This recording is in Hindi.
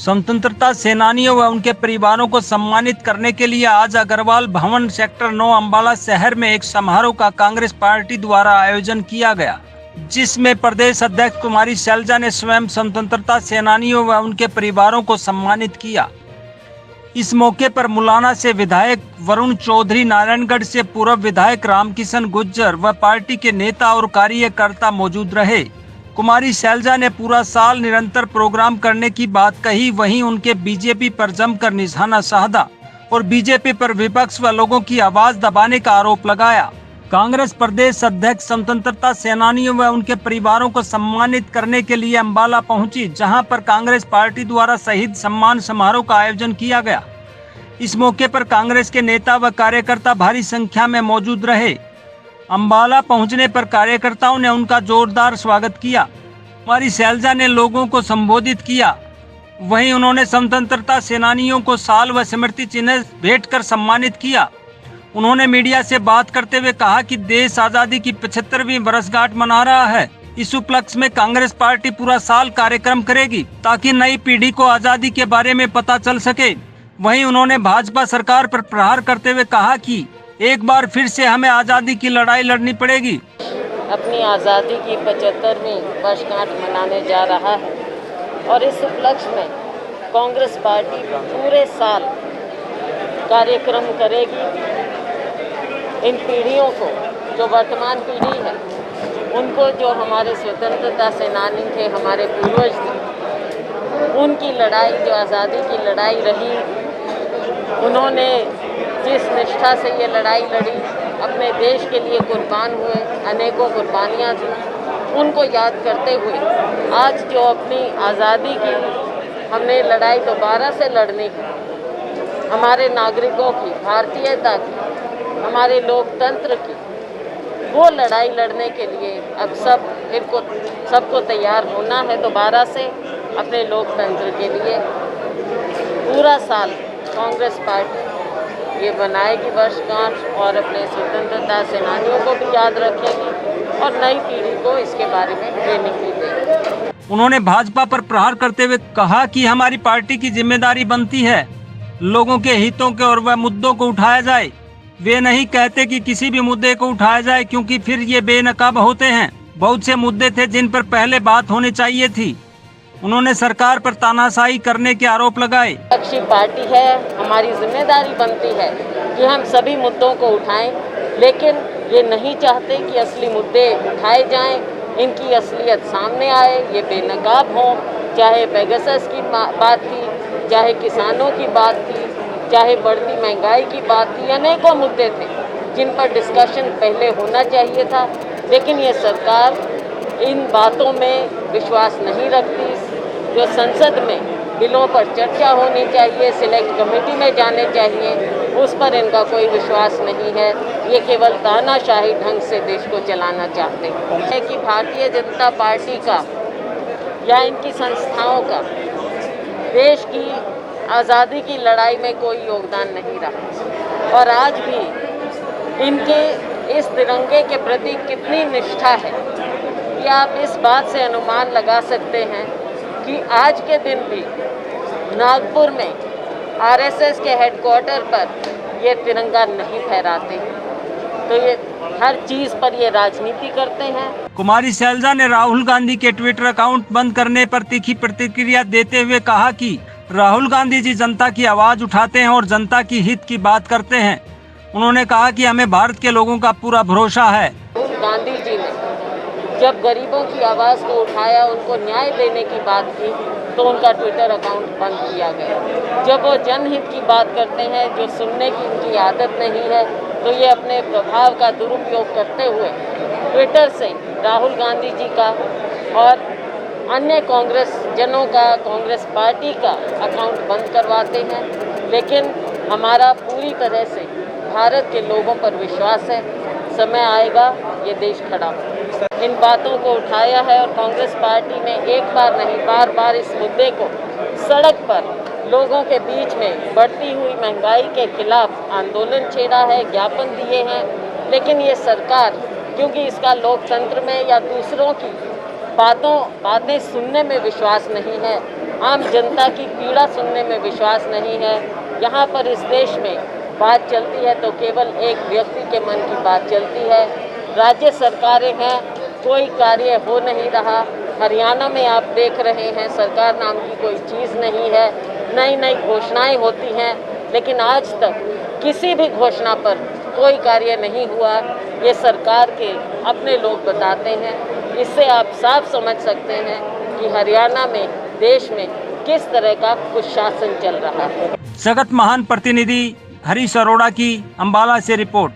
स्वतंत्रता सेनानियों व उनके परिवारों को सम्मानित करने के लिए आज अग्रवाल भवन सेक्टर 9 अम्बाला शहर में एक समारोह का कांग्रेस पार्टी द्वारा आयोजन किया गया, जिसमें प्रदेश अध्यक्ष कुमारी शैलजा ने स्वयं स्वतंत्रता सेनानियों व उनके परिवारों को सम्मानित किया। इस मौके पर मुलाना से विधायक वरुण चौधरी, नारायणगढ़ से पूर्व विधायक रामकिशन गुज्जर व पार्टी के नेता और कार्यकर्ता मौजूद रहे। कुमारी शैलजा ने पूरा साल निरंतर प्रोग्राम करने की बात कही, वहीं उनके बीजेपी पर जमकर निशाना साधा और बीजेपी पर विपक्ष व लोगों की आवाज दबाने का आरोप लगाया। कांग्रेस प्रदेश अध्यक्ष स्वतंत्रता सेनानियों व उनके परिवारों को सम्मानित करने के लिए अम्बाला पहुंची, जहां पर कांग्रेस पार्टी द्वारा शहीद सम्मान समारोह का आयोजन किया गया। इस मौके पर कांग्रेस के नेता व कार्यकर्ता भारी संख्या में मौजूद रहे। अम्बाला पहुंचने पर कार्यकर्ताओं ने उनका जोरदार स्वागत किया। कुमारी शैलजा ने लोगों को संबोधित किया, वहीं उन्होंने स्वतंत्रता सेनानियों को शाल व स्मृति चिन्ह भेंट कर सम्मानित किया। उन्होंने मीडिया से बात करते हुए कहा कि देश आजादी की 75वीं वर्षगांठ मना रहा है। इस उपलक्ष्य में कांग्रेस पार्टी पूरा साल कार्यक्रम करेगी ताकि नई पीढ़ी को आजादी के बारे में पता चल सके। वहीं उन्होंने भाजपा सरकार पर प्रहार करते हुए कहा कि एक बार फिर से हमें आजादी की लड़ाई लड़नी पड़ेगी। अपनी आज़ादी की 75वीं वर्षगांठ मनाने जा रहा है और इस उपलक्ष्य में कांग्रेस पार्टी पूरे साल कार्यक्रम करेगी। इन पीढ़ियों को, जो वर्तमान पीढ़ी है, उनको जो हमारे स्वतंत्रता सेनानी थे, हमारे पूर्वज थे, उनकी लड़ाई, जो आज़ादी की लड़ाई रही, उन्होंने जिस निष्ठा से ये लड़ाई लड़ी, अपने देश के लिए कुर्बान हुए, अनेकों कुर्बानियाँ दी, उनको याद करते हुए आज जो अपनी आज़ादी की हमने लड़ाई दोबारा से लड़ने की, हमारे नागरिकों की, भारतीयता की, हमारे लोकतंत्र की, वो लड़ाई लड़ने के लिए अब सबको तैयार होना है दोबारा से अपने लोकतंत्र के लिए। पूरा साल कांग्रेस पार्टी ये बनाएगी वर्षगांठ और अपने स्वतंत्रता सेनानियों को भी याद रखेगी और नई पीढ़ी को इसके बारे में ट्रेनिंग भी देगी। उन्होंने भाजपा पर प्रहार करते हुए कहा कि हमारी पार्टी की जिम्मेदारी बनती है लोगों के हितों के और वह मुद्दों को उठाया जाए। वे नहीं कहते कि किसी भी मुद्दे को उठाया जाए, क्योंकि फिर ये बेनकाब होते हैं। बहुत से मुद्दे थे जिन पर पहले बात होनी चाहिए थी। उन्होंने सरकार पर तानाशाही करने के आरोप लगाए। अच्छी पार्टी है, हमारी जिम्मेदारी बनती है कि हम सभी मुद्दों को उठाएं, लेकिन ये नहीं चाहते कि असली मुद्दे उठाए जाएं, इनकी असलियत सामने आए, ये बेनकाब हों। चाहे पेगासस की बात थी, चाहे किसानों की बात थी, चाहे बढ़ती महंगाई की बात थी, अनेकों मुद्दे थे जिन पर डिस्कशन पहले होना चाहिए था, लेकिन ये सरकार इन बातों में विश्वास नहीं रखती। जो संसद में बिलों पर चर्चा होनी चाहिए, सिलेक्ट कमेटी में जाने चाहिए, उस पर इनका कोई विश्वास नहीं है। ये केवल तानाशाही ढंग से देश को चलाना चाहते हैं कि भारतीय जनता पार्टी का या इनकी संस्थाओं का देश की आज़ादी की लड़ाई में कोई योगदान नहीं रहा और आज भी इनके इस तिरंगे के प्रति कितनी निष्ठा है, ये आप इस बात से अनुमान लगा सकते हैं कि आज के दिन भी नागपुर में आरएसएस के हेडक्वार्टर पर ये तिरंगा नहीं फहराते, तो ये हर चीज़ पर ये राजनीति करते हैं। कुमारी शैलजा ने राहुल गांधी के ट्विटर अकाउंट बंद करने पर तीखी प्रतिक्रिया देते हुए कहा कि राहुल गांधी जी जनता की आवाज उठाते हैं और जनता की हित की बात करते हैं। उन्होंने कहा कि हमें भारत के लोगों का पूरा भरोसा है। राहुल गांधी जी ने जब गरीबों की आवाज़ को उठाया, उनको न्याय देने की बात की, तो उनका ट्विटर अकाउंट बंद किया गया। जब वो जनहित की बात करते हैं, जो सुनने की उनकी आदत नहीं है, तो ये अपने प्रभाव का दुरुपयोग करते हुए ट्विटर से राहुल गांधी जी का और अन्य कांग्रेस जनों का, कांग्रेस पार्टी का अकाउंट बंद करवाते हैं। लेकिन हमारा पूरी तरह से भारत के लोगों पर विश्वास है, समय आएगा ये देश खड़ा हो। इन बातों को उठाया है और कांग्रेस पार्टी ने एक बार नहीं, बार बार इस मुद्दे को सड़क पर लोगों के बीच में बढ़ती हुई महंगाई के खिलाफ आंदोलन छेड़ा है, ज्ञापन दिए हैं। लेकिन ये सरकार, क्योंकि इसका लोकतंत्र में या दूसरों की बातें सुनने में विश्वास नहीं है, आम जनता की पीड़ा सुनने में विश्वास नहीं है। यहाँ पर इस देश में बात चलती है तो केवल एक व्यक्ति के मन की बात चलती है। राज्य सरकारें हैं, कोई कार्य हो नहीं रहा। हरियाणा में आप देख रहे हैं सरकार नाम की कोई चीज़ नहीं है, नई नई घोषणाएं होती हैं, लेकिन आज तक किसी भी घोषणा पर कोई कार्य नहीं हुआ। ये सरकार के अपने लोग बताते हैं। इससे आप साफ समझ सकते हैं कि हरियाणा में, देश में किस तरह का कुशासन चल रहा है। जगत महान प्रतिनिधि हरीश अरोड़ा की अंबाला से रिपोर्ट।